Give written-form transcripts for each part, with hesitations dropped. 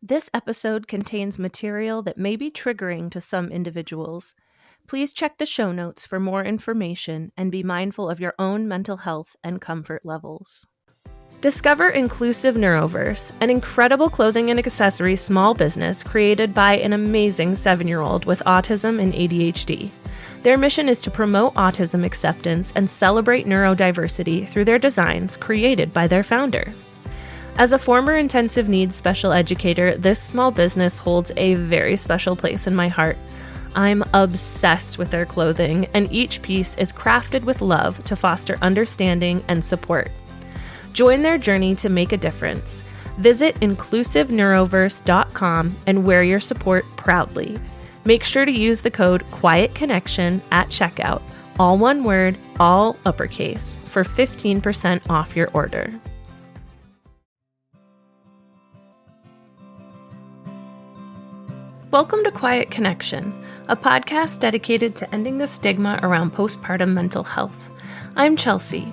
This episode contains material that may be triggering to some individuals. Please check the show notes for more information and be mindful of your own mental health and comfort levels. Discover Inclusive Neuroverse, an incredible clothing and accessory small business created by an amazing 7-year-old with autism and ADHD. Their mission is to promote autism acceptance and celebrate neurodiversity through their designs created by their founder. As a former intensive needs special educator, this small business holds a very special place in my heart. I'm obsessed with their clothing, and each piece is crafted with love to foster understanding and support. Join their journey to make a difference. Visit inclusiveneuroverse.com and wear your support proudly. Make sure to use the code QUIETConnection at checkout, all one word, all uppercase, for 15% off your order. Welcome to Quiet Connection, a podcast dedicated to ending the stigma around postpartum mental health. I'm Chelsea.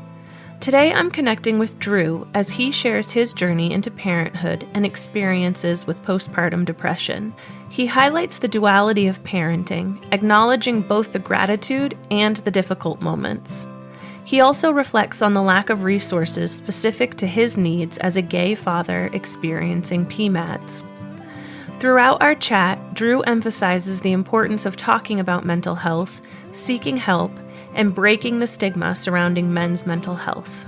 Today I'm connecting with Drew as he shares his journey into parenthood and experiences with postpartum depression. He highlights the duality of parenting, acknowledging both the gratitude and the difficult moments. He also reflects on the lack of resources specific to his needs as a gay father experiencing PMADS. Throughout our chat, Drew emphasizes the importance of talking about mental health, seeking help, and breaking the stigma surrounding men's mental health.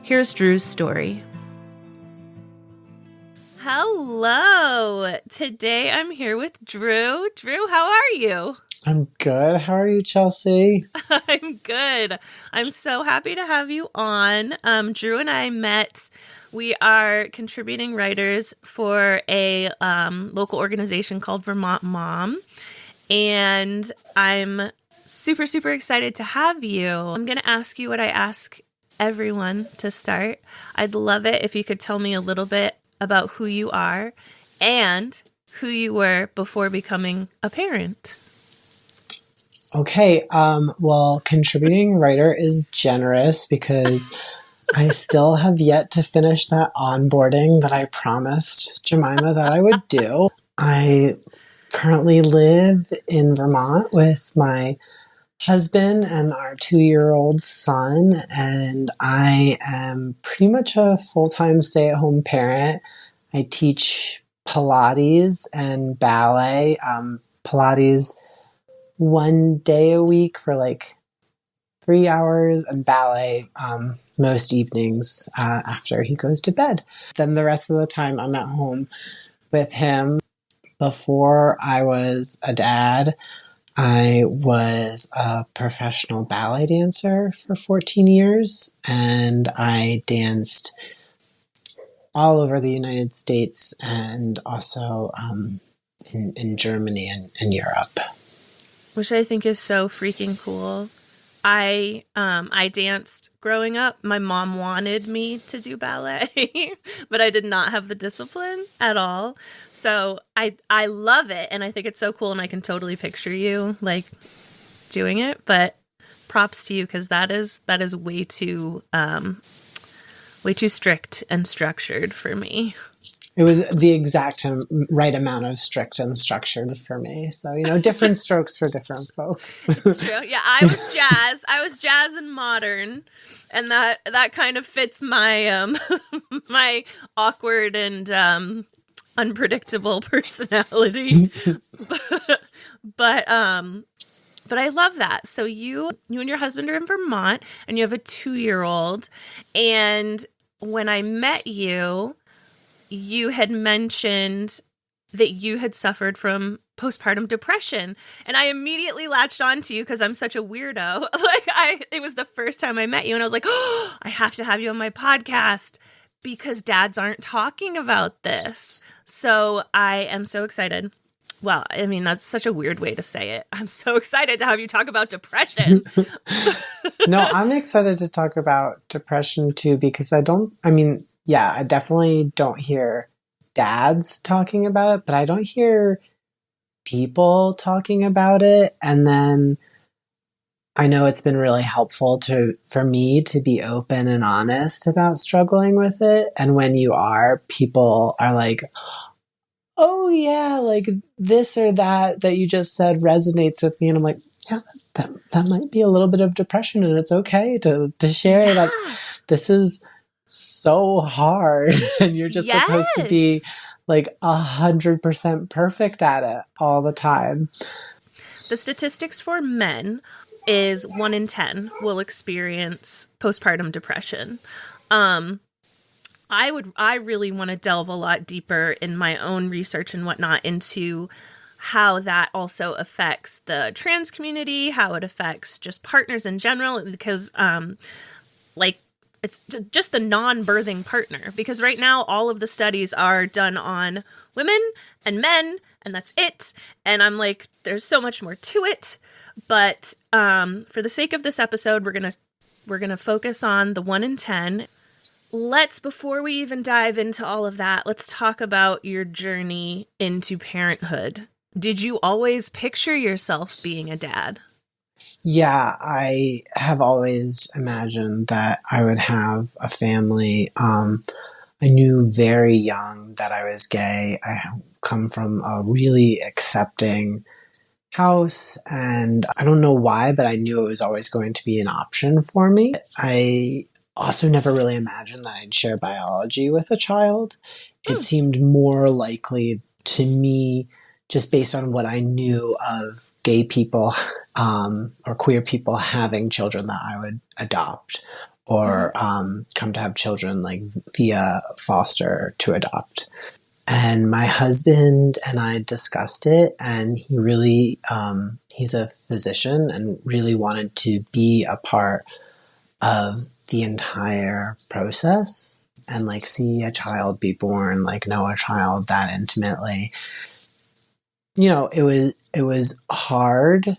Here's Drew's story. Hello! Today I'm here with Drew. Drew, how are you? I'm good. How are you, Chelsea? I'm good. I'm so happy to have you on. Drew and I met. We are contributing writers for a local organization called Vermont Mom, and I'm super, super excited to have you. I'm going to ask you what I ask everyone to start. I'd love it if you could tell me a little bit about who you are and who you were before becoming a parent. Okay. Well, contributing writer is generous because I still have yet to finish that onboarding that I promised Jemima that I would do. I currently live in Vermont with my husband and our 2-year-old son, and I am pretty much a full-time stay-at-home parent. I teach Pilates and ballet. Pilates 1 day a week for like 3 hours, and ballet most evenings after he goes to bed. Then the rest of the time I'm at home with him. Before I was a dad, I was a professional ballet dancer for 14 years, and I danced all over the United States and also in Germany and Europe. Which I think is so freaking cool. I danced growing up. My mom wanted me to do ballet, but I did not have the discipline at all. So I love it, and I think it's so cool, and I can totally picture you like doing it. But props to you, because that is way too strict and structured for me. It was the exact right amount of strict and structured for me. So, different strokes for different folks. It's true. Yeah, I was jazz. I was jazz and modern, and that kind of fits my my awkward and unpredictable personality. but I love that. So you and your husband are in Vermont, and you have a 2-year-old. And when I met you, you had mentioned that you had suffered from postpartum depression, and I immediately latched onto you because I'm such a weirdo. It was the first time I met you, and I was like, oh, I have to have you on my podcast because dads aren't talking about this. So I am so excited. Well, I mean, that's such a weird way to say it. I'm so excited to have you talk about depression. No, I'm excited to talk about depression too, because I definitely don't hear dads talking about it, but I don't hear people talking about it. And then I know it's been really helpful for me to be open and honest about struggling with it. And when you are, people are like, oh yeah, like this or that you just said resonates with me. And I'm like, yeah, that might be a little bit of depression, and it's okay to share that this is so hard and you're just supposed to be like 100% perfect at it all the time. The statistics for men is 1 in 10 will experience postpartum depression. I really want to delve a lot deeper in my own research and whatnot into how that also affects the trans community, how it affects just partners in general, because like it's just the non-birthing partner, because right now all of the studies are done on women and men, and that's it. And I'm like, there's so much more to it. But for the sake of this episode, we're gonna focus on the 1 in 10. Before we even dive into all of that, let's talk about your journey into parenthood. Did you always picture yourself being a dad? Yeah, I have always imagined that I would have a family. I knew very young that I was gay. I come from a really accepting house, and I don't know why, but I knew it was always going to be an option for me. I also never really imagined that I'd share biology with a child. It seemed more likely to me, just based on what I knew of gay people or queer people having children, that I would adopt or come to have children like via foster to adopt. And my husband and I discussed it, and he really, he's a physician and really wanted to be a part of the entire process and like see a child be born, like know a child that intimately. You know, it was hard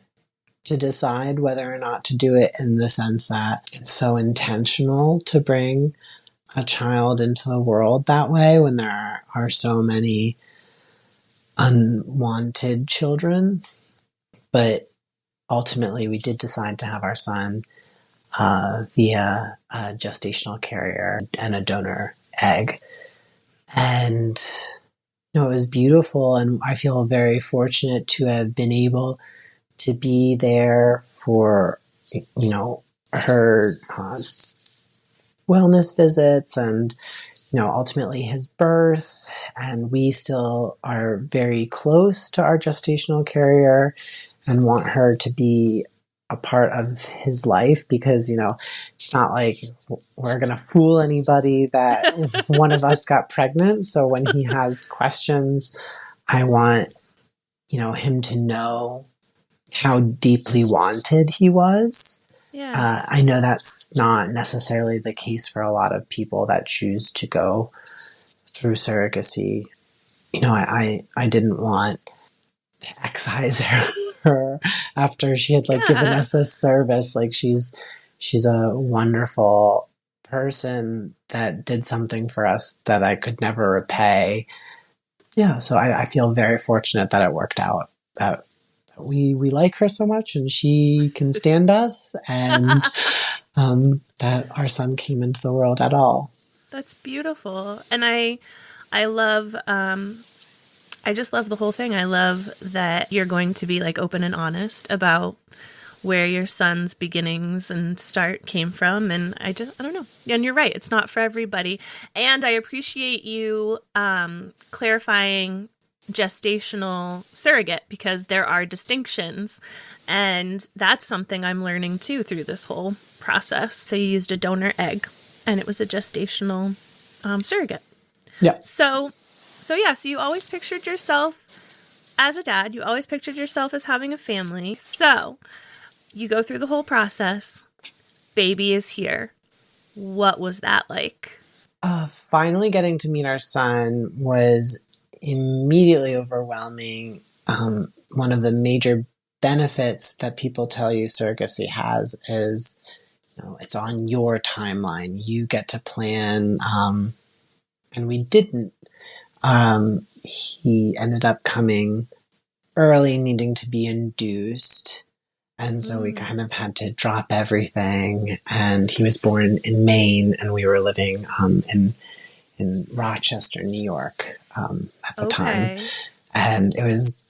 to decide whether or not to do it, in the sense that it's so intentional to bring a child into the world that way when there are so many unwanted children. But ultimately, we did decide to have our son via a gestational carrier and a donor egg. And it was beautiful, and I feel very fortunate to have been able to be there for, her wellness visits and, ultimately his birth. And we still are very close to our gestational carrier and want her to be a part of his life, because, it's not like we're going to fool anybody that one of us got pregnant. So when he has questions, I want, him to know how deeply wanted he was. Yeah. I know that's not necessarily the case for a lot of people that choose to go through surrogacy. I didn't want to excise her after she had given us this service. Like she's a wonderful person that did something for us that I could never repay. Yeah, so I feel very fortunate that it worked out. That we like her so much, and she can stand us, and that our son came into the world at all. That's beautiful. And I love, I just love the whole thing. I love that you're going to be open and honest about where your son's beginnings and start came from. And I don't know. And you're right. It's not for everybody. And I appreciate you clarifying gestational surrogate, because there are distinctions. And that's something I'm learning too through this whole process. So you used a donor egg, and it was a gestational surrogate. Yeah. So you always pictured yourself as a dad. You always pictured yourself as having a family. So you go through the whole process. Baby is here. What was that like? Finally getting to meet our son was immediately overwhelming. One of the major benefits that people tell you surrogacy has is, it's on your timeline. You get to plan, and we didn't. He ended up coming early, needing to be induced. And so we kind of had to drop everything. And he was born in Maine, and we were living in Rochester, New York. at the time. Okay. And it was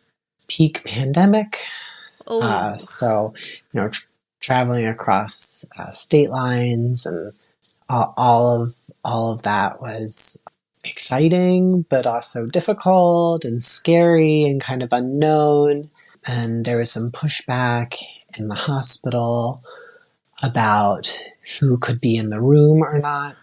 peak pandemic. Oh. So, traveling across state lines and all of that was exciting, but also difficult and scary and kind of unknown. And there was some pushback in the hospital about who could be in the room or not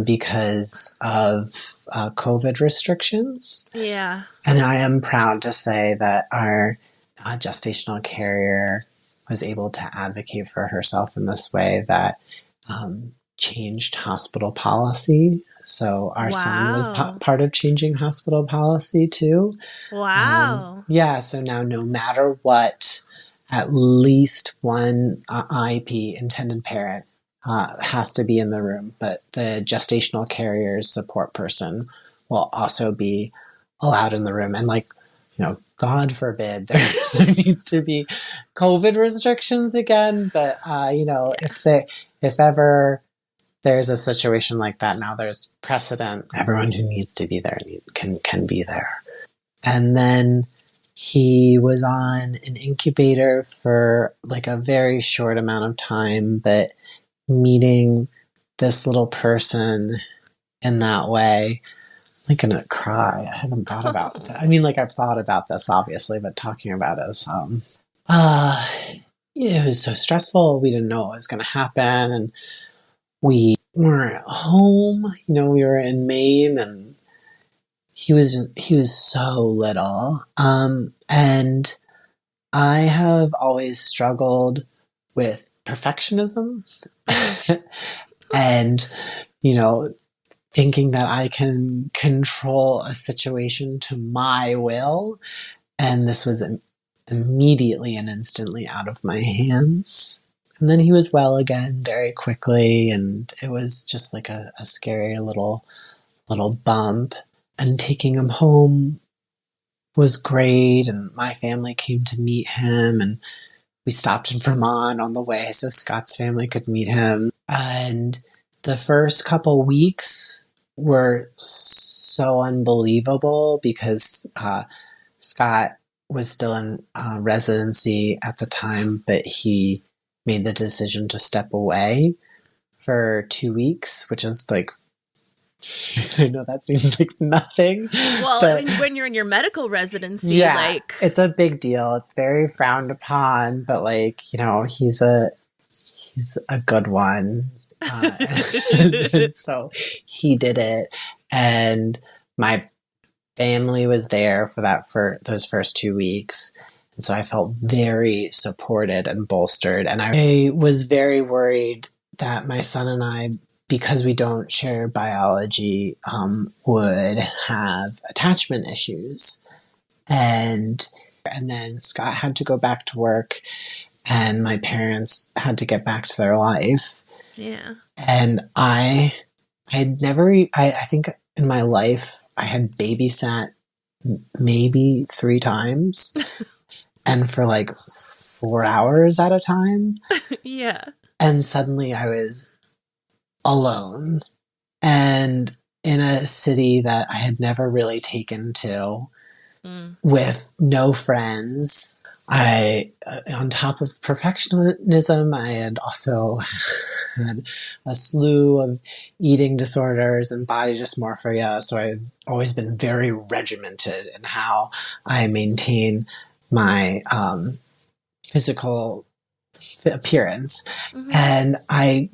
because of COVID restrictions. Yeah. And I am proud to say that our gestational carrier was able to advocate for herself in this way that changed hospital policy. So our son was Wow. part of changing hospital policy too. Wow. Yeah, so now no matter what, at least one IP, intended parent, has to be in the room, but the gestational carrier's support person will also be allowed in the room. And God forbid there needs to be COVID restrictions again. But, if ever there's a situation like that, now there's precedent. Everyone who needs to be there can be there. And then he was on an incubator for a very short amount of time, but meeting this little person in that way, I'm gonna cry. I haven't thought about that. I mean, I've thought about this obviously, but talking about it is, it was so stressful. We didn't know what was going to happen, and we were at home. We were in Maine, and he was so little. And I have always struggled with perfectionism, and thinking that I can control a situation to my will. And this was immediately and instantly out of my hands. And then he was well again very quickly. And it was just a scary little bump. And taking him home was great. And my family came to meet him. And we stopped in Vermont on the way so Scott's family could meet him. And the first couple weeks were so unbelievable because Scott was still in residency at the time, but he made the decision to step away for 2 weeks, which is I know that seems like nothing. Well, but, I mean, when you're in your medical residency, yeah, it's a big deal. It's very frowned upon, but he's a good one. And so he did it, and my family was there for those first 2 weeks, and so I felt very supported and bolstered. And I was very worried that my son and I, because we don't share biology, would have attachment issues, and then Scott had to go back to work, and my parents had to get back to their life. Yeah. And I had never, I think in my life, I had babysat maybe 3 times and for 4 hours at a time. Yeah. And suddenly I was alone and in a city that I had never really taken to, with no friends. On top of perfectionism, I had also had a slew of eating disorders and body dysmorphia. So I've always been very regimented in how I maintain my physical appearance. Mm-hmm. And I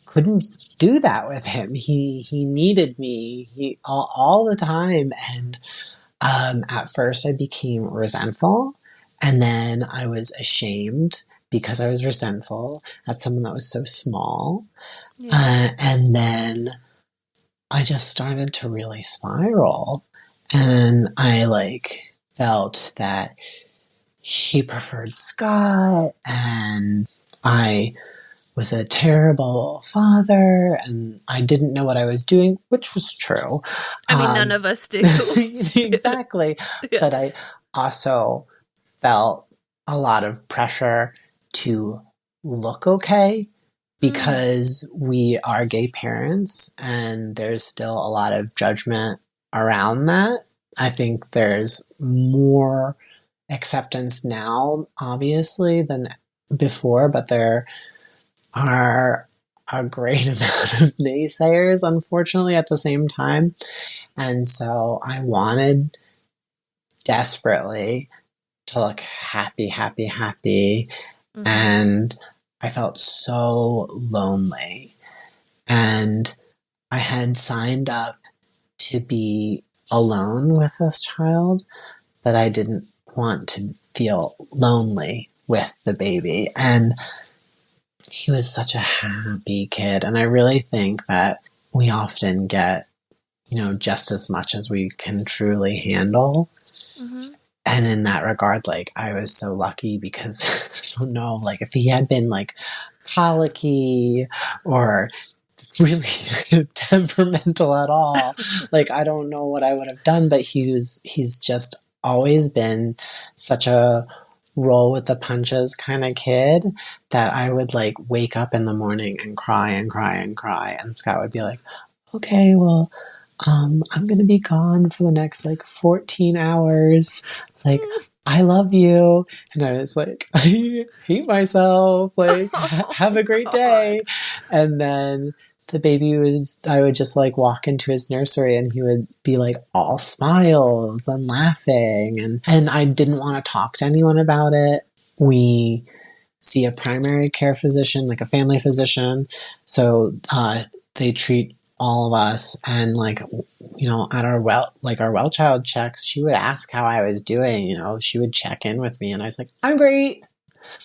couldn't do that with him. He needed me all the time. And at first I became resentful. And then I was ashamed because I was resentful at someone that was so small. Yeah. And then I just started to really spiral. And I felt that he preferred Scott, and I was a terrible father, and I didn't know what I was doing, which was true. I mean, none of us do. Exactly. Yeah. But I also felt a lot of pressure to look okay because we are gay parents, and there's still a lot of judgment around that. I think there's more acceptance now, obviously, than before, but there are a great amount of naysayers, unfortunately, at the same time. And so I wanted desperately to look happy, happy, happy. Mm-hmm. And I felt so lonely. And I had signed up to be alone with this child, but I didn't want to feel lonely with the baby. And he was such a happy kid. And I really think that we often get, just as much as we can truly handle. Mm-hmm. And in that regard, like, I was so lucky because I don't know, like, if he had been like colicky or really temperamental at all, like, I don't know what I would have done, but he's just always been such a roll with the punches kind of kid that I would like wake up in the morning and cry and cry and cry. And Scott would be like, okay, well, I'm going to be gone for the next like 14 hours. Like, I love you. And I was like, I hate myself. Like, have a great day. And then I would just like walk into his nursery and he would be like all smiles and laughing. And I didn't want to talk to anyone about it. We see a primary care physician, like a family physician. So they treat all of us, and like, at our well child checks, she would ask how I was doing. She would check in with me, and I was like, I'm great.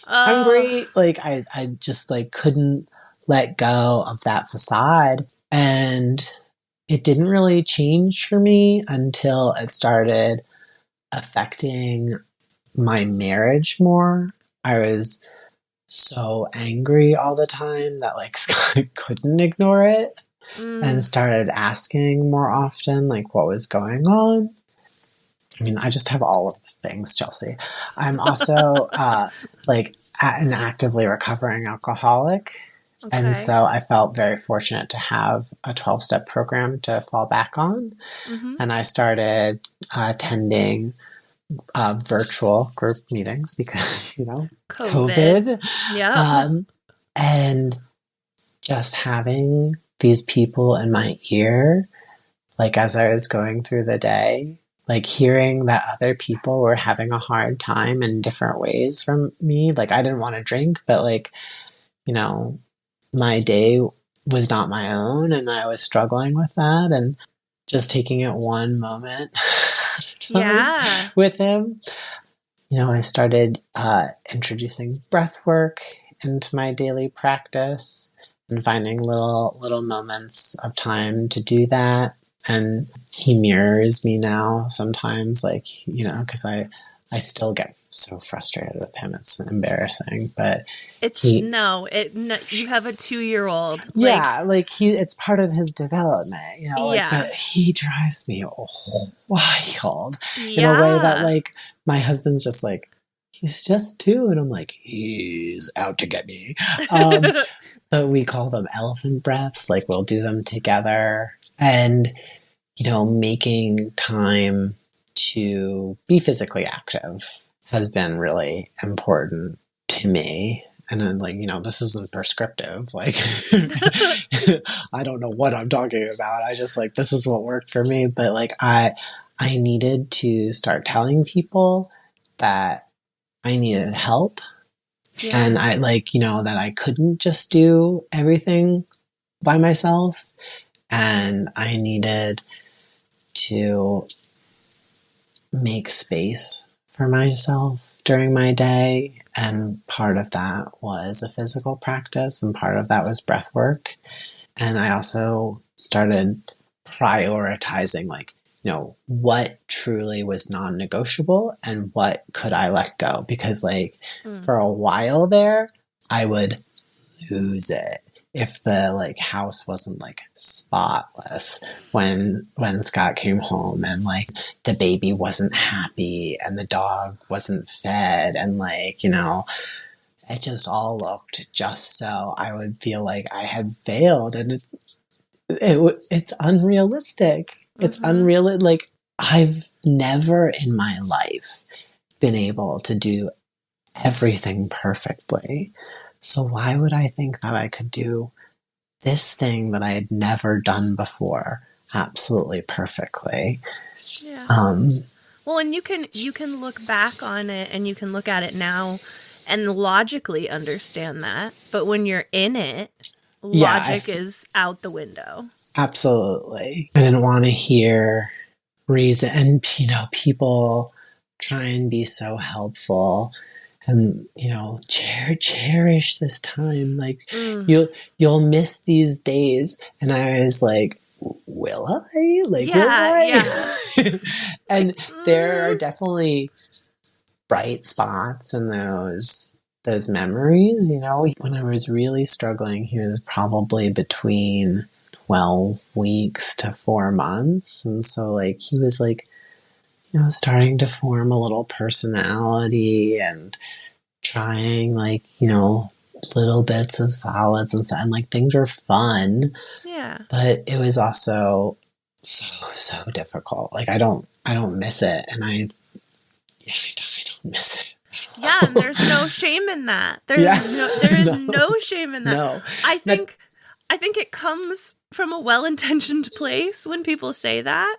I'm great. Like, I just like couldn't let go of that facade. And it didn't really change for me until it started affecting my marriage more. I was so angry all the time that like I couldn't ignore it. And started asking more often, like, what was going on. I mean, I just have all of the things, Chelsea. I'm also like an actively recovering alcoholic. Okay. And so I felt very fortunate to have a 12-step program to fall back on. Mm-hmm. And I started attending virtual group meetings because, COVID. Yeah. And just having these people in my ear, like as I was going through the day, like hearing that other people were having a hard time in different ways from me. Like, I didn't want to drink, but like, my day was not my own and I was struggling with that, and just taking it one moment at a time with him. I started introducing breath work into my daily practice and finding little moments of time to do that. And he mirrors me now sometimes, like, because I still get so frustrated with him. It's embarrassing, but you have a 2-year-old. Yeah, it's part of his development, but he drives me wild in a way that like my husband's just like, he's just 2, and I'm like, he's out to get me. But we call them elephant breaths. Like, we'll do them together, and making time to be physically active has been really important to me. And then, like, this isn't prescriptive. Like, I don't know what I'm talking about. I just like, this is what worked for me. But like, I needed to start telling people that I needed help. Yeah. And I that I couldn't just do everything by myself. And I needed to make space for myself during my day. And part of that was a physical practice, and part of that was breath work. And I also started prioritizing, like, what truly was non-negotiable and what could I let go? Because for a while there, I would lose it if the house wasn't spotless when Scott came home, and the baby wasn't happy and the dog wasn't fed, and it just all looked just so. I would feel like I had failed, and it's unrealistic. It's unreal. Like, I've never in my life been able to do everything perfectly. So why would I think that I could do this thing that I had never done before absolutely perfectly? Yeah. Well, and you can look back on it and you can look at it now and logically understand that. But when you're in it, logic is out the window. Absolutely. I didn't want to hear reason, and people try and be so helpful and cherish this time, like you'll miss these days. And I was like, will I? Like, will I? Yeah. And there are definitely bright spots in those memories. When I was really struggling, he was probably between 12 weeks to 4 months. And so like he was like, starting to form a little personality and trying like, little bits of solids and stuff. And like things were fun. Yeah. But it was also so difficult. Like I don't miss it. And I don't miss it. Yeah, and there's no shame in that. There is no shame in that. No. I think it comes from a well-intentioned place when people say that.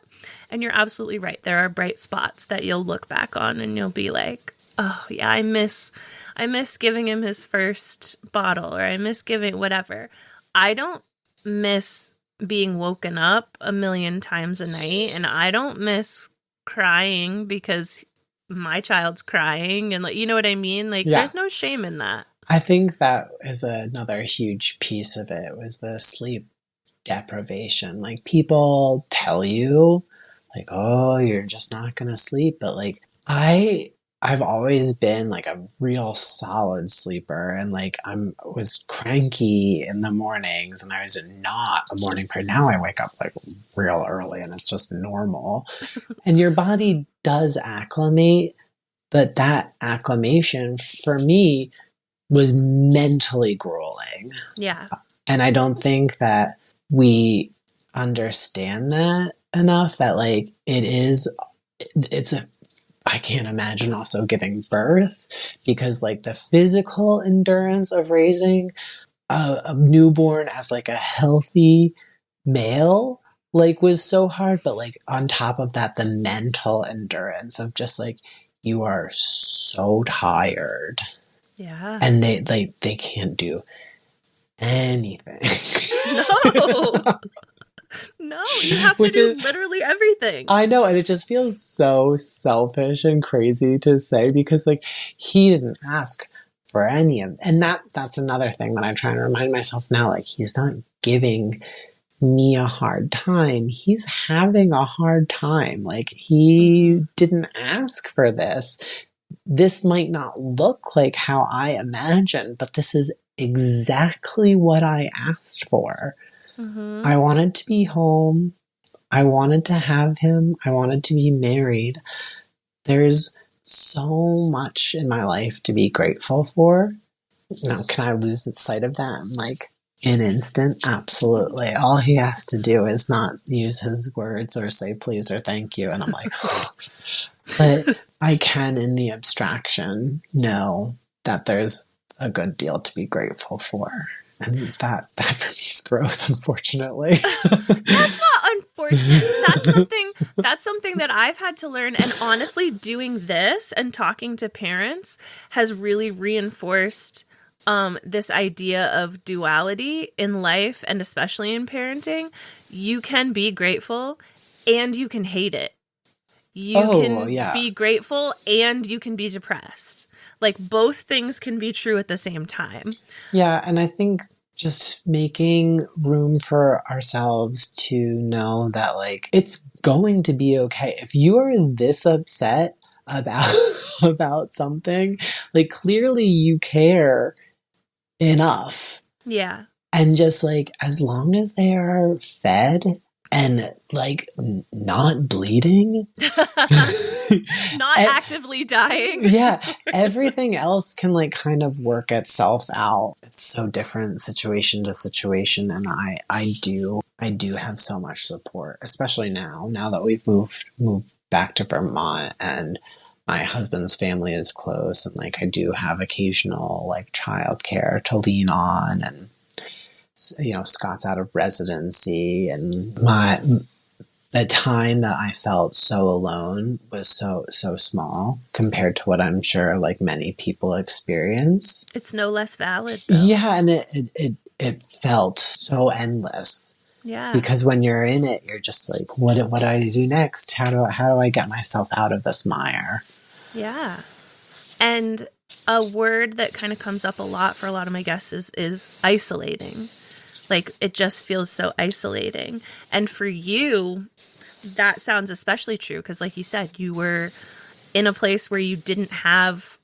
And you're absolutely right. There are bright spots that you'll look back on and you'll be like, oh yeah, I miss giving him his first bottle, or I miss giving whatever. I don't miss being woken up a million times a night, and I don't miss crying because my child's crying, and like, you know what I mean? Like, there's no shame in that. I think that is another huge piece of it, was the sleep deprivation. Like, people tell you like, oh, you're just not gonna sleep, but like I've always been like a real solid sleeper, and like was cranky in the mornings, and I was not a morning person. Now I wake up like real early and it's just normal. And your body does acclimate, but that acclimation for me was mentally grueling. Yeah. And I don't think that we understand that enough, that like I can't imagine also giving birth, because like the physical endurance of raising a newborn as like a healthy male like was so hard, but like on top of that, the mental endurance of just like, you are so tired. Yeah. And they can't do anything. No. No, you have to do literally everything. I know, and it just feels so selfish and crazy to say, because like he didn't ask for any of, and that's another thing that I'm trying to remind myself now. Like, he's not giving me a hard time. He's having a hard time. Like, he didn't ask for this. This might not look like how I imagined, but this is exactly what I asked for. Mm-hmm. I wanted to be home. I wanted to have him. I wanted to be married. There's so much in my life to be grateful for. Now, can I lose sight of that in like an instant? Absolutely. All he has to do is not use his words or say please or thank you. And I'm like, but I can, in the abstraction, know that there's a good deal to be grateful for. And that for me is growth, unfortunately. That's not unfortunate. That's something that I've had to learn. And honestly, doing this and talking to parents has really reinforced this idea of duality in life, and especially in parenting. You can be grateful and you can hate it. You can be grateful and you can be depressed. Like, both things can be true at the same time. Yeah, and I think just making room for ourselves to know that, like, it's going to be okay. If you are this upset about something, like, clearly you care enough. Yeah. And just, like, as long as they are fed and like not bleeding, not not actively dying. Yeah, everything else can like kind of work itself out. It's so different situation to situation, and I do have so much support, especially now that we've moved back to Vermont, and my husband's family is close, and like I do have occasional like childcare to lean on, and you know, Scott's out of residency, and the time that I felt so alone was so small compared to what I'm sure like many people experience. It's no less valid, though. Yeah, and it felt so endless. Yeah. Because when you're in it, you're just like, what do I do next? How do I get myself out of this mire? Yeah. And a word that kind of comes up a lot for a lot of my guests is isolating. Like, it just feels so isolating. And for you, that sounds especially true because, like you said, you were in a place where you didn't have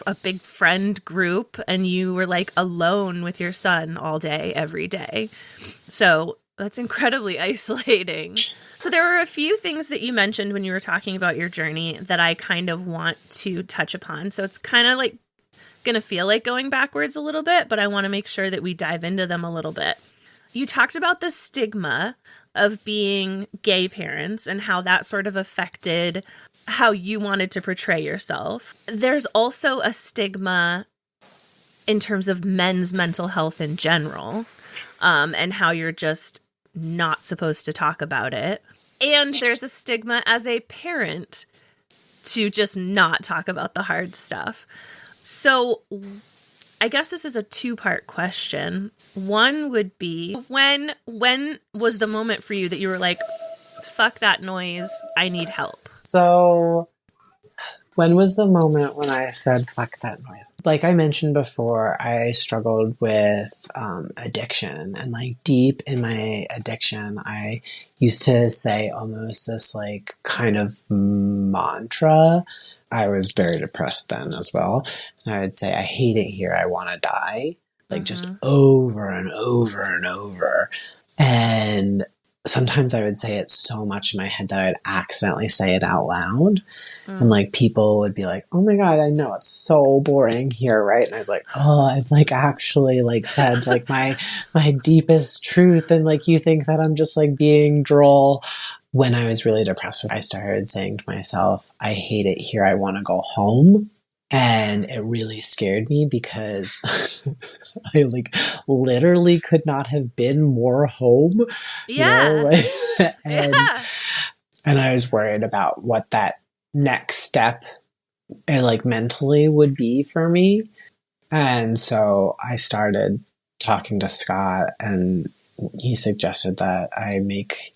a big friend group and you were like alone with your son all day, every day. So that's incredibly isolating. So there were a few things that you mentioned when you were talking about your journey that I kind of want to touch upon. So it's kind of like going to feel like going backwards a little bit, but I want to make sure that we dive into them a little bit. You talked about the stigma of being gay parents and how that sort of affected how you wanted to portray yourself. There's also a stigma in terms of men's mental health in general, and how you're just not supposed to talk about it. And there's a stigma as a parent to just not talk about the hard stuff. So I guess this is a two-part question. One would be, when was the moment for you that you were like, fuck that noise, I need help? So when was the moment when I said, fuck that noise? Like I mentioned before, I struggled with addiction, and like deep in my addiction, I used to say almost this like kind of mantra. I was very depressed then as well. And I would say, I hate it here. I want to die. Like just over and over and over. And sometimes I would say it so much in my head that I'd accidentally say it out loud. And like people would be like, oh my God, I know it's so boring here, right? And I was like, oh, I've like actually like said like my deepest truth. And like you think that I'm just like being droll. When I was really depressed, I started saying to myself, I hate it here. I want to go home. And it really scared me because I like literally could not have been more home. Yeah. You know? Like, and I was worried about what that next step like mentally would be for me. And so I started talking to Scott, and he suggested that I make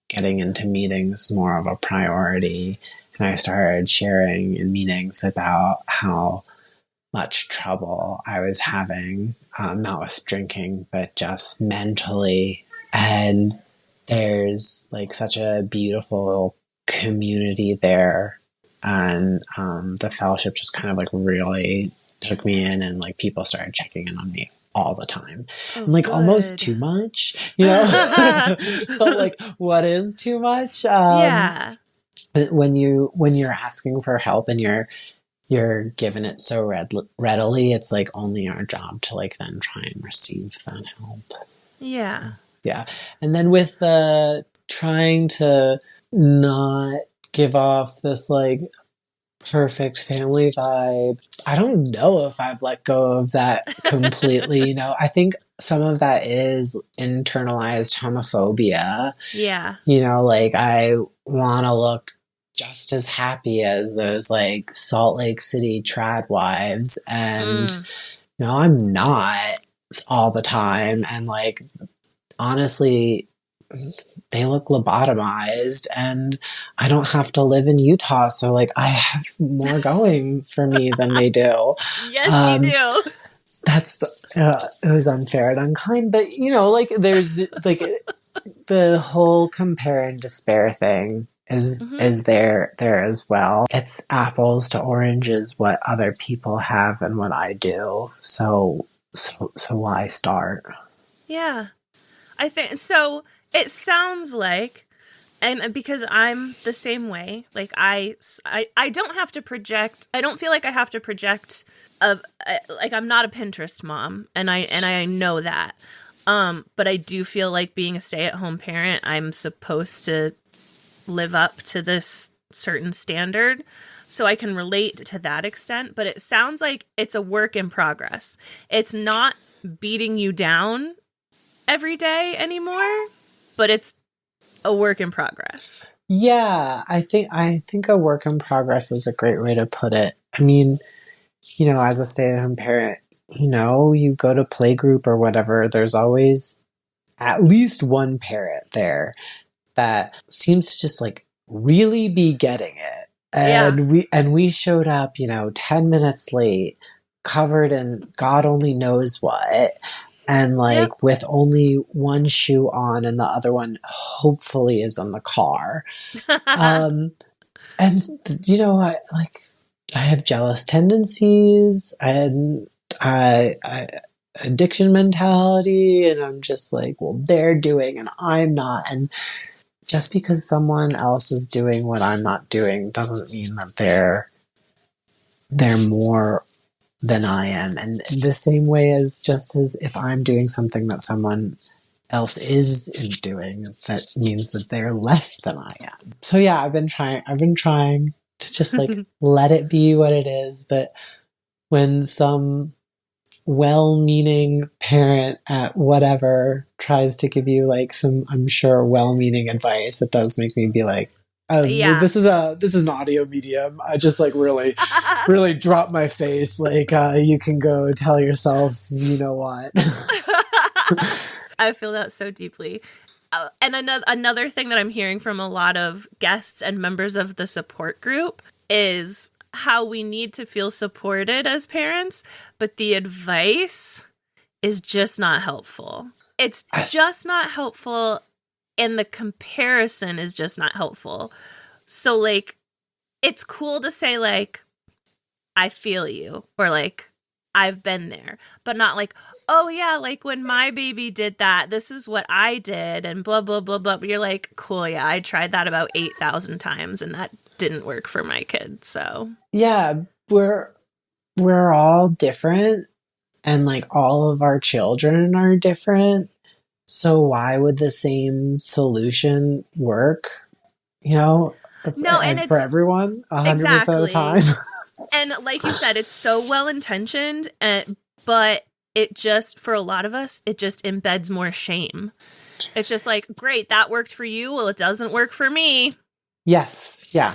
getting into meetings more of a priority. And I started sharing in meetings about how much trouble I was having, not with drinking, but just mentally. And there's like such a beautiful community there. And the fellowship just kind of like really took me in, and like people started checking in on me all the time. And like almost too much, you know. But like, what is too much? Yeah. When you're asking for help and you're given it so readily, it's like only our job to like then try and receive that help. Yeah. So, yeah. And then with trying to not give off this like perfect family vibe, I don't know if I've let go of that completely. You know, I think some of that is internalized homophobia. Yeah. You know, like I want to look just as happy as those like Salt Lake City trad wives, and no, I'm not all the time. And like, honestly, they look lobotomized, and I don't have to live in Utah. So like I have more going for me than they do. Yes, you do. That's, it was unfair and unkind, but you know, like there's like the whole compare and despair thing is there as well. It's apples to oranges, what other people have and what I do. So why start? Yeah. I think so. It sounds like And because I'm the same way, like I don't have to project. I don't feel like I have to project like I'm not a Pinterest mom, and I know that. But I do feel like being a stay-at-home parent, I'm supposed to live up to this certain standard, so I can relate to that extent. But it sounds like it's a work in progress. It's not beating you down every day anymore, but it's a work in progress. Yeah, I think a work in progress is a great way to put it. I mean, as a stay-at-home parent, you go to playgroup or whatever, there's always at least one parent there that seems to just like really be getting it. And we showed up, 10 minutes late, covered in God only knows what, and like with only one shoe on and the other one hopefully is in the car. And I have jealous tendencies and I addiction mentality, and I'm just like, well, they're doing and I'm not. And just because someone else is doing what I'm not doing doesn't mean that they're more than I am. And the same way as just as if I'm doing something that someone else is doing, that means that they're less than I am. So yeah, I've been trying to just like let it be what it is. But when some well-meaning parent at whatever tries to give you like some, I'm sure, well-meaning advice, it does make me be like, oh, this is an audio medium. I just like really really drop my face. Like you can go tell yourself, you know what. I feel that so deeply. And another thing that I'm hearing from a lot of guests and members of the support group is how we need to feel supported as parents, but the advice is just not helpful. It's just not helpful, and the comparison is just not helpful. So, like, it's cool to say, like, I feel you, or like, I've been there, but not like, oh yeah, like when my baby did that, this is what I did, and blah, blah, blah, blah. But you're like, cool, yeah, I tried that about 8,000 times, and that didn't work for my kid, so. Yeah, we're all different, and like all of our children are different. So why would the same solution work? No, and for everyone 100% of the time. And like you said, it's so well intentioned, but it just, for a lot of us, it just embeds more shame. It's just like, great, that worked for you. Well, it doesn't work for me. Yes. Yeah.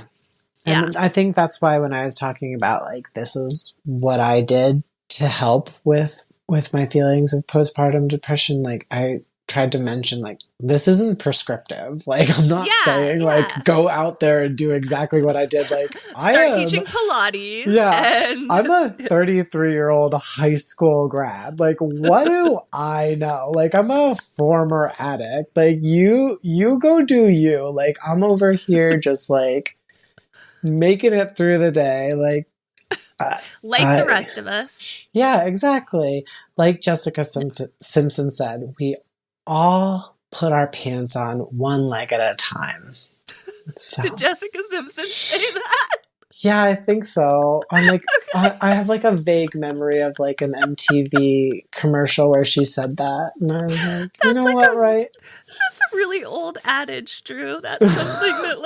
And I think that's why when I was talking about like, this is what I did to help with my feelings of postpartum depression, like I tried to mention like, this isn't prescriptive. Like I'm not saying like go out there and do exactly what I did. Like start teaching Pilates. Yeah. I'm a 33-year-old high school grad. Like what do I know? Like I'm a former addict. Like you go do you. Like I'm over here just like making it through the day. Like the rest of us. Yeah, exactly. Like Jessica Simpson said, we all put our pants on one leg at a time. So. Did Jessica Simpson say that? Yeah, I think so. I'm like, I have like a vague memory of like an MTV commercial where she said that, and I was like, you know like what, right? That's a really old adage, Drew. That's something that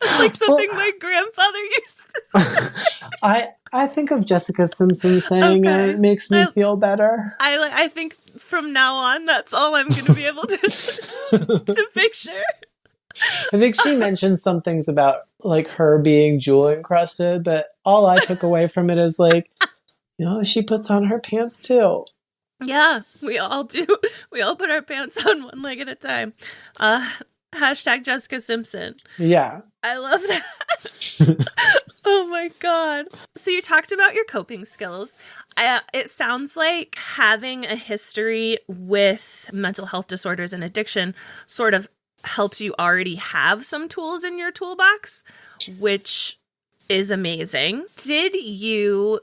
that's like something my grandfather used to say. I think of Jessica Simpson saying it. It makes me feel better. I think from now on, that's all I'm going to be able to picture. I think she mentioned some things about like her being jewel encrusted, but all I took away from it is like, she puts on her pants too. Yeah, we all do. We all put our pants on one leg at a time. Hashtag Jessica Simpson. Yeah. I love that. Oh my God. So you talked about your coping skills. It sounds like having a history with mental health disorders and addiction sort of helps you already have some tools in your toolbox, which is amazing. Did you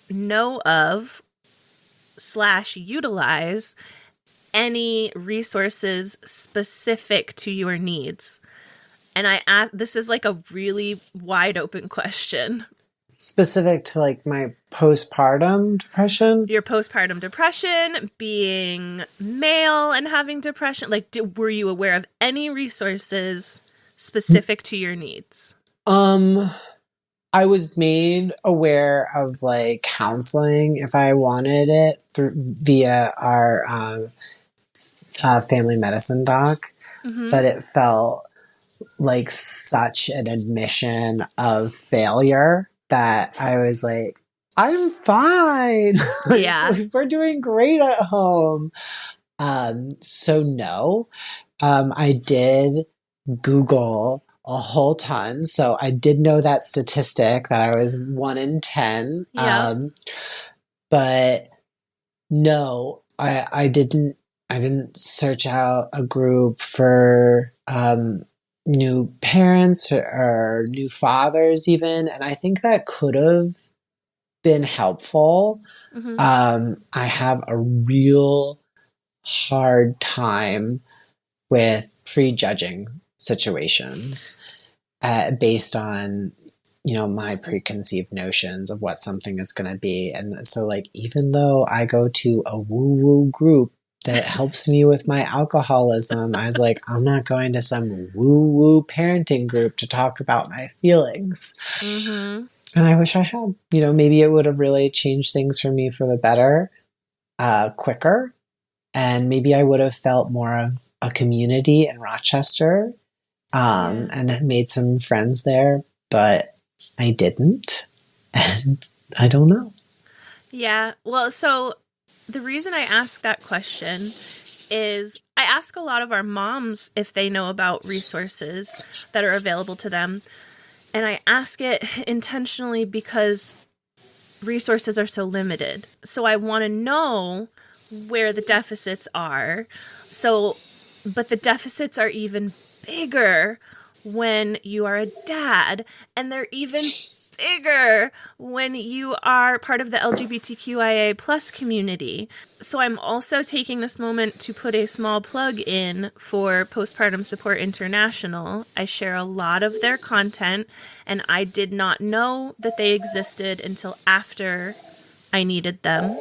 know of / utilize any resources specific to your needs? And I ask, this is like a really wide open question. Specific to like my postpartum depression? Your postpartum depression, being male and having depression, like were you aware of any resources specific to your needs? I was made aware of like counseling if I wanted it via our family medicine doc, but it felt like such an admission of failure that I was like, I'm fine. Yeah. We're doing great at home. So no, I did Google a whole ton. So I did know that statistic that I was 1 in 10. Yeah. But no, I didn't search out a group for new parents or new fathers even. And I think that could have been helpful. I have a real hard time with prejudging situations based on, you know, my preconceived notions of what something is going to be. And so like, even though I go to a woo-woo group that helps me with my alcoholism, I was like, I'm not going to some woo-woo parenting group to talk about my feelings. And I wish I had, you know, maybe it would have really changed things for me for the better, quicker. And maybe I would have felt more of a community in Rochester, and have made some friends there, but I didn't. And I don't know. Yeah. Well, so the reason I ask that question is I ask a lot of our moms if they know about resources that are available to them. And I ask it intentionally because resources are so limited. So I want to know where the deficits are. But the deficits are even bigger when you are a dad, and they're even bigger when you are part of the LGBTQIA plus community. So I'm also taking this moment to put a small plug in for Postpartum Support International. I share a lot of their content, and I did not know that they existed until after I needed them.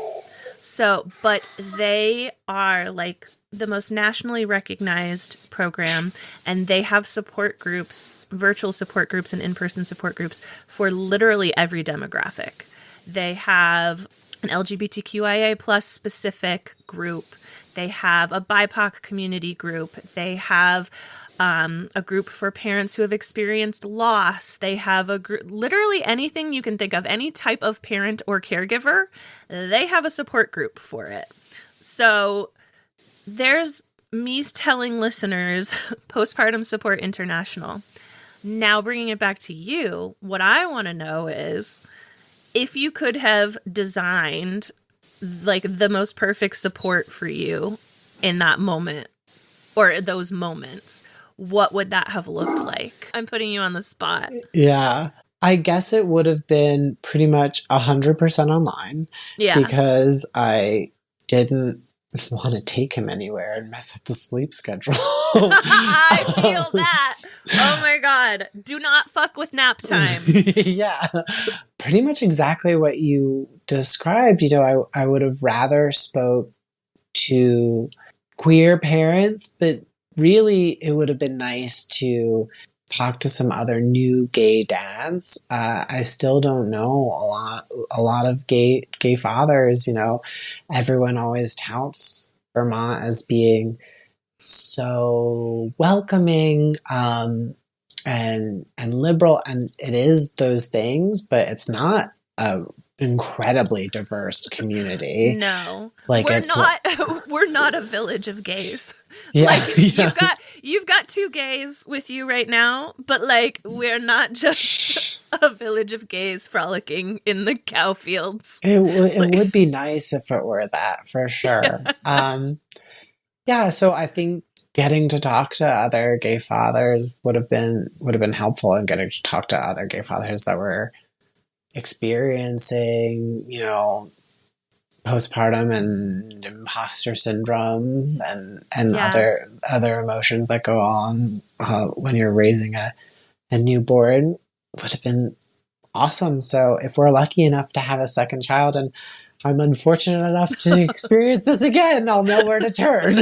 So, but they are like the most nationally recognized program, and they have support groups, virtual support groups and in-person support groups for literally every demographic. They have an LGBTQIA plus specific group. They have a BIPOC community group. They have a group for parents who have experienced loss. They have a group, literally anything you can think of, any type of parent or caregiver, they have a support group for it. So there's me telling listeners, Postpartum Support International. Now bringing it back to you, what I want to know is if you could have designed like the most perfect support for you in that moment or those moments, what would that have looked like? I'm putting you on the spot. Yeah. I guess it would have been pretty much 100% online. Yeah. Because I didn't want to take him anywhere and mess up the sleep schedule. I feel that. Oh my God. Do not fuck with nap time. Yeah. Pretty much exactly what you described. You know, I would have rather spoke to queer parents, but really it would have been nice to talk to some other new gay dads. I still don't know a lot of gay fathers. You know, everyone always touts Vermont as being so welcoming and liberal, and it is those things, but it's not a incredibly diverse community. No, like we're not a village of gays. Yeah, like yeah. you've got two gays with you right now, but like we're not just a village of gays frolicking in the cow fields. It would be nice if it were that, for sure. Yeah, so I think getting to talk to other gay fathers would have been helpful, and getting to talk to other gay fathers that were experiencing, you know, postpartum and imposter syndrome and Yeah. other emotions that go on when you're raising a newborn would have been awesome. So if we're lucky enough to have a second child, and I'm unfortunate enough to experience this again, I'll know where to turn.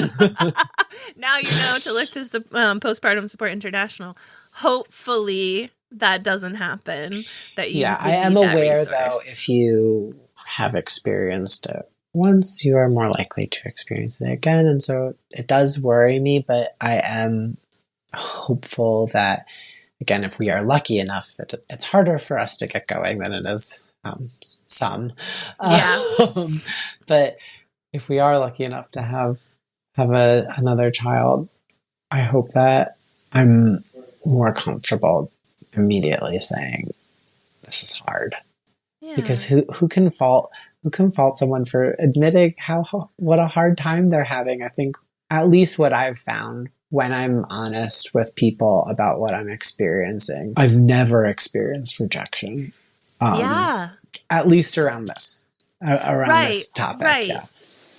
Now you know to look to Postpartum Support International. Hopefully that doesn't happen. That you Yeah, I am aware though, if you have experienced it once, you are more likely to experience it again. And so it does worry me, but I am hopeful that, again, if we are lucky enough, it's harder for us to get going than it is some. Yeah. But if we are lucky enough to have another child, I hope that I'm more comfortable immediately saying, this is hard. Yeah. Because who can fault someone for admitting what a hard time they're having? I think at least what I've found when I'm honest with people about what I'm experiencing, I've never experienced rejection. Yeah. At least around this topic. Right. Yeah.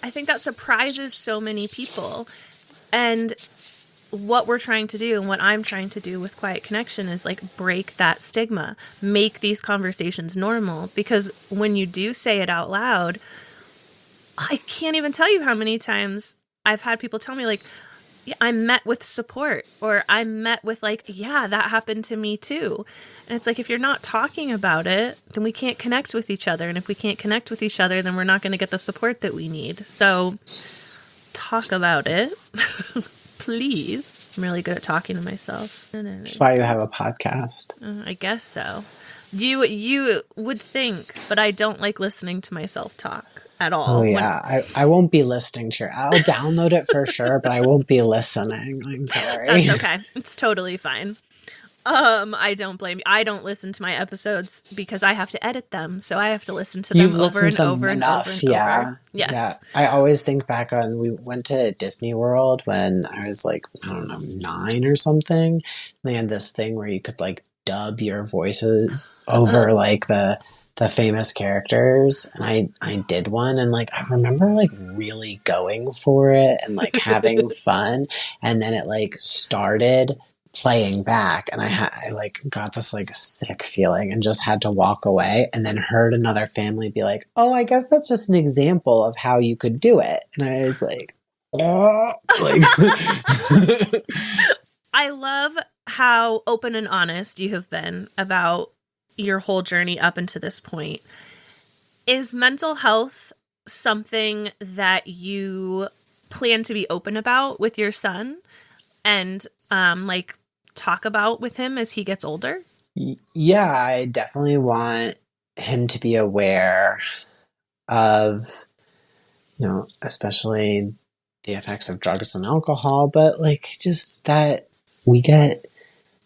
I think that surprises so many people. And what we're trying to do and what I'm trying to do with Quiet Connection is like break that stigma, make these conversations normal. Because when you do say it out loud, I can't even tell you how many times I've had people tell me like, yeah, I'm met with support, or I'm met with like, yeah, that happened to me too. And it's like, if you're not talking about it, then we can't connect with each other. And if we can't connect with each other, then we're not going to get the support that we need. So talk about it. Please. I'm really good at talking to myself. That's why you have a podcast. I guess so. You would think, but I don't like listening to myself talk at all. Oh yeah, I won't be listening to I'll download it for sure, but I won't be listening. I'm sorry. That's okay. It's totally fine. I don't blame you. I don't listen to my episodes because I have to edit them, so I have to listen to them over and over and over and over. Yes. Yeah. I always think back on, we went to Disney World when I was like, I don't know, 9 or something. They had this thing where you could like dub your voices over like the famous characters, and I did one, and like I remember like really going for it and like having fun, and then it like started playing back, and I like got this like sick feeling and just had to walk away, and then heard another family be like, oh, I guess that's just an example of how you could do it, and I was like, oh, like I love how open and honest you have been about your whole journey up until this point. Is mental health something that you plan to be open about with your son and like talk about with him as he gets older? Yeah, I definitely want him to be aware of, you know, especially the effects of drugs and alcohol, but like just that we get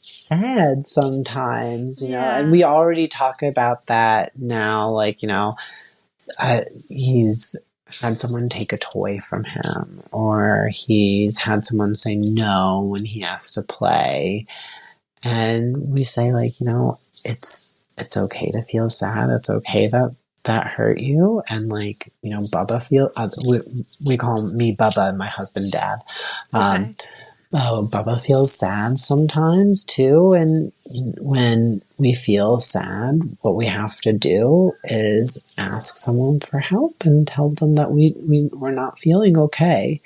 sad sometimes, you know, and we already talk about that now, like, you know, he's had someone take a toy from him, or he's had someone say no when he has to play, and we say like, you know, it's okay to feel sad, it's okay that hurt you, and like, you know, Bubba we call me Bubba and my husband Dad. Okay. Bubba feels sad sometimes too, and when we feel sad, what we have to do is ask someone for help and tell them that we're not feeling okay.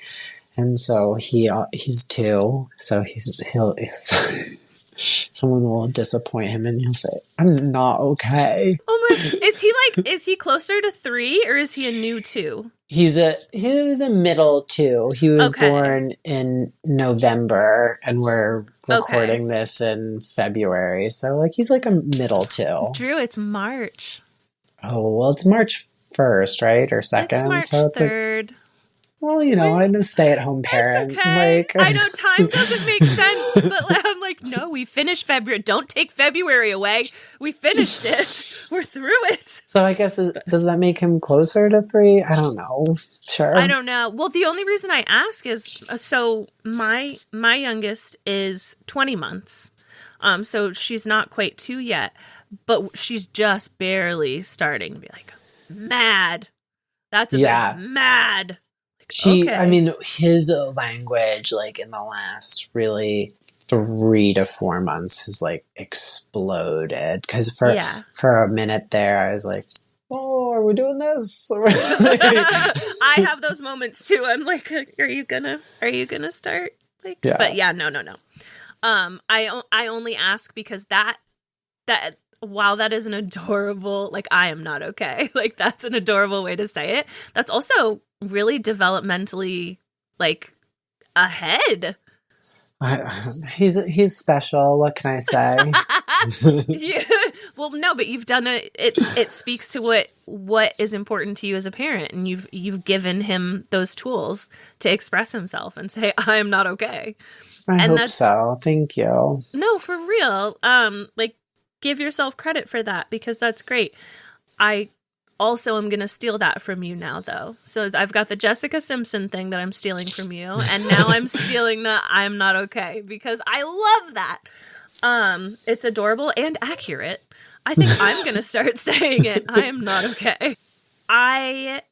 And so he's 2, so he'll someone will disappoint him and he'll say, I'm not okay. Oh my, is he closer to 3 or is he a new 2? He was a middle 2. He was born in November, and we're recording this in February. So like he's like a middle 2. Drew, it's March. Oh, well, it's March 1st, right? Or 2nd. It's March 3rd. Like, well, you know, I'm a stay-at-home parent. It's okay. Like, I know time doesn't make sense, but I'm like, no, we finished February. Don't take February away. We finished it. We're through it. So I guess, does that make him closer to 3? I don't know. Sure. I don't know. Well, the only reason I ask is, so my youngest is 20 months. So she's not quite 2 yet, but she's just barely starting to be like mad. That's a Yeah. bit mad. I mean, his language, like in the last really 3 to 4 months has like exploded. Because for a minute there, I was like, oh, are we doing this? I have those moments too. I'm like, are you gonna start? Like, yeah. But yeah, no. I only ask because that while that is an adorable, like, I am not okay. Like, that's an adorable way to say it. That's also really developmentally, like, ahead. He's special. What can I say? Yeah. Well, no, but you've done it speaks to what is important to you as a parent, and you've given him those tools to express himself and say, I am not okay. I hope so. Thank you. No, for real. Like, give yourself credit for that, because that's great. I also am going to steal that from you now, though. So I've got the Jessica Simpson thing that I'm stealing from you, and now I'm stealing the I'm not okay, because I love that. It's adorable and accurate. I think I'm going to start saying it. I am not okay. I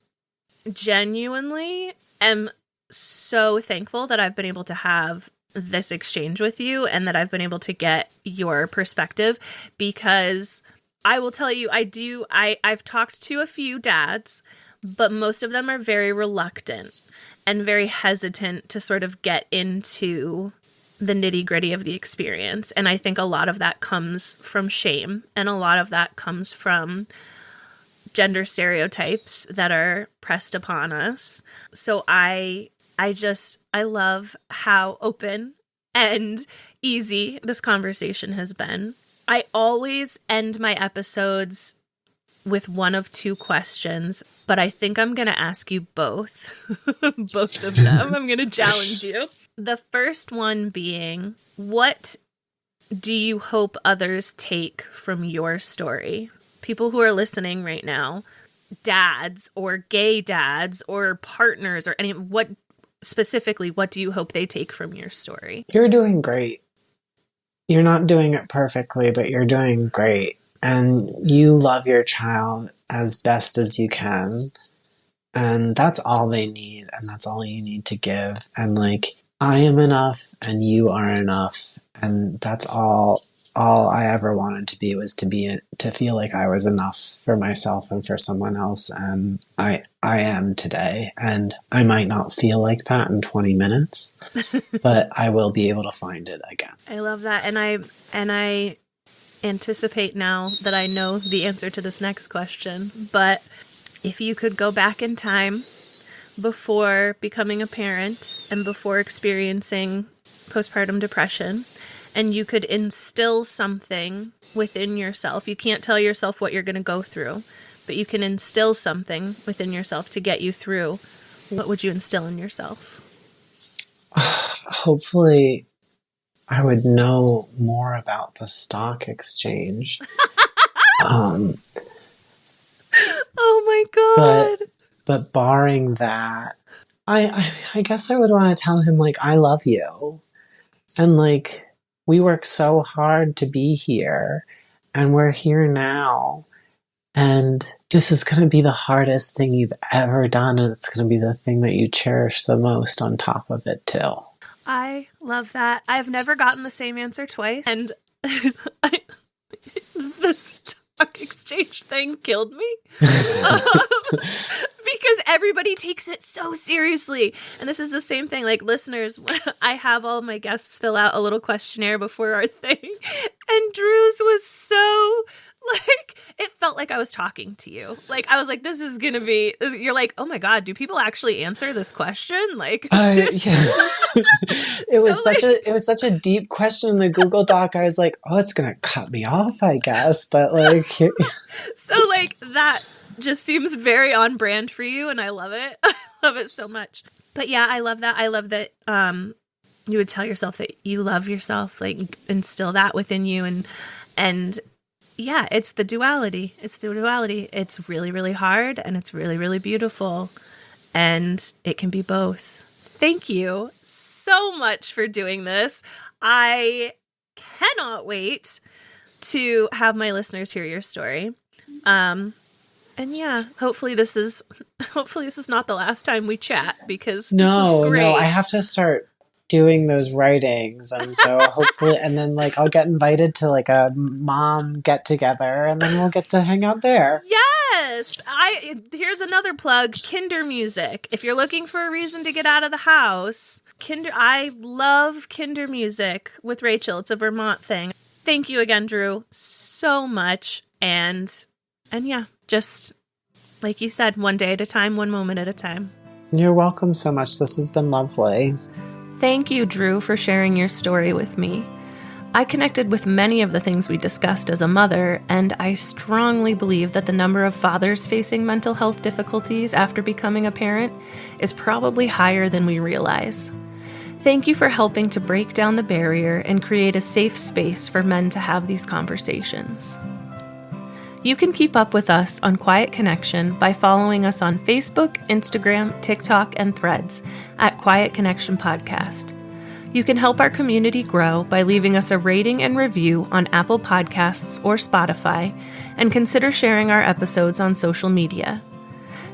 genuinely am so thankful that I've been able to have this exchange with you and that I've been able to get your perspective, because I will tell you, I've talked to a few dads, but most of them are very reluctant and very hesitant to sort of get into the nitty-gritty of the experience. And I think a lot of that comes from shame, and a lot of that comes from gender stereotypes that are pressed upon us. So I love how open and easy this conversation has been. I always end my episodes with one of 2 questions, but I think I'm going to ask you both. Both of them. I'm going to challenge you. The first one being, what do you hope others take from your story? People who are listening right now, dads or gay dads or partners or what do you hope they take from your story? You're doing great. You're not doing it perfectly, but you're doing great. And you love your child as best as you can. And that's all they need. And that's all you need to give. And like, I am enough and you are enough. And that's all I ever wanted to be, was to feel like I was enough for myself and for someone else. And I am today. And I might not feel like that in 20 minutes, but I will be able to find it again. I love that. And I anticipate now that I know the answer to this next question, but if you could go back in time before becoming a parent and before experiencing postpartum depression, and you could instill something within yourself, you can't tell yourself what you're going to go through, but you can instill something within yourself to get you through, what would you instill in yourself? Hopefully I would know more about the stock exchange. Oh my God. But barring that, I guess I would want to tell him, like, I love you. And like, we work so hard to be here, and we're here now. And this is going to be the hardest thing you've ever done. And it's going to be the thing that you cherish the most on top of it too. I love that. I've never gotten the same answer twice. And the stock exchange thing killed me. Because everybody takes it so seriously. And this is the same thing. Like, listeners, I have all of my guests fill out a little questionnaire before our thing. And Drew's was so, like, it felt like I was talking to you. Like, I was like, this is going to be, you're like, oh my God, do people actually answer this question? Like, yeah. It was such a deep question in the Google Doc. I was like, oh, it's going to cut me off, I guess. But like, so like, that just seems very on brand for you, and I love it. I love it so much. But yeah, I love that. I love that you would tell yourself that you love yourself, like, instill that within you, and yeah, it's the duality. It's the duality. It's really, really hard, and it's really, really beautiful, and it can be both. Thank you so much for doing this. I cannot wait to have my listeners hear your story. And yeah, hopefully this is not the last time we chat, because this was No, great. I have to start doing those writings, and so hopefully, and then like I'll get invited to like a mom get together, and then we'll get to hang out there. Yes. Here's another plug, Kinder Music. If you're looking for a reason to get out of the house, I love Kinder Music with Rachel. It's a Vermont thing. Thank you again, Drew, so much. And yeah, just like you said, one day at a time, one moment at a time. You're welcome so much. This has been lovely. Thank you, Drew, for sharing your story with me. I connected with many of the things we discussed as a mother, and I strongly believe that the number of fathers facing mental health difficulties after becoming a parent is probably higher than we realize. Thank you for helping to break down the barrier and create a safe space for men to have these conversations. You can keep up with us on Quiet Connection by following us on Facebook, Instagram, TikTok, and Threads at Quiet Connection Podcast. You can help our community grow by leaving us a rating and review on Apple Podcasts or Spotify, and consider sharing our episodes on social media.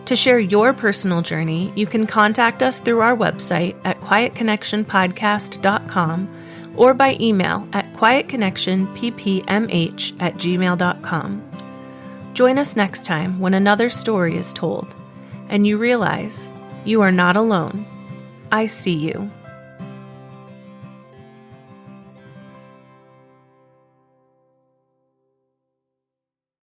To share your personal journey, you can contact us through our website at quietconnectionpodcast.com or by email at quietconnectionppmh@gmail.com. Join us next time when another story is told, and you realize you are not alone. I see you.